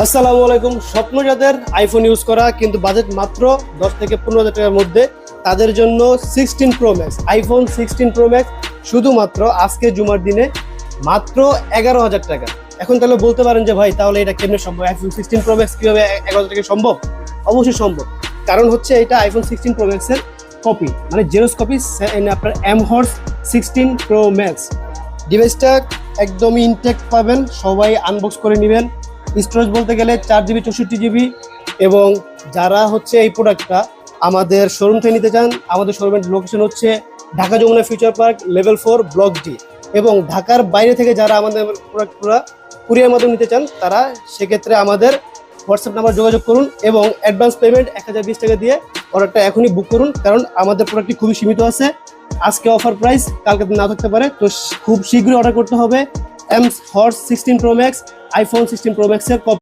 আসসালামু আলাইকুম। স্বপ্ন যাদের আইফোন ইউজ করা কিন্তু বাজেট মাত্র 10 থেকে 15,000 টাকার মধ্যে, তাদের জন্য 16 pro max, iPhone 16 pro max শুধুমাত্র আজকে জুমার দিনে মাত্র 11,000 টাকা। এখন তাহলে বলতে পারেন যে ভাই তাহলে এটা কেমনে সম্ভব, আইফোন 16 প্রো ম্যাক্স কিভাবে 11,000 টাকা সম্ভব? অবশ্যই সম্ভব, কারণ হচ্ছে এটা আইফোন 16 প্রো ম্যাক্সের কপি, মানে জেরক্স কপি। আপনার এমহর্স 16 প্রো ম্যাক্স ডিভাইসটা একদমই ইনটেক্ট পাবেন, সবাই আনবক্স করে নেবেন। স্টোরেজ বলতে গেলে 4GB 64GB। এবং যারা হচ্ছে এই প্রোডাক্টটা আমাদের শোরুম থেকে নিতে চান, আমাদের শোরুমের লোকেশন হচ্ছে Dhaka Jamuna future park level 4 block D. এবং ঢাকার বাইরে থেকে যারা আমাদের প্রোডাক্টগুলো কুরিয়ার মাধ্যমে নিতে চান, তারা সেক্ষেত্রে আমাদের হোয়াটসঅ্যাপ নাম্বার যোগাযোগ করুন এবং অ্যাডভান্স পেমেন্ট 1020 টাকা দিয়ে অর্ডারটা এখনই বুক করুন, কারণ আমাদের প্রোডাক্টটি খুবই সীমিত আছে। আজকে অফার প্রাইস, কালকে না থাকতে পারে, তো খুব শীঘ্রই অর্ডার করতে হবে এমহর্স 16 প্রো ম্যাক্স, আইফোন 16 প্রো ম্যাক্সের কপি।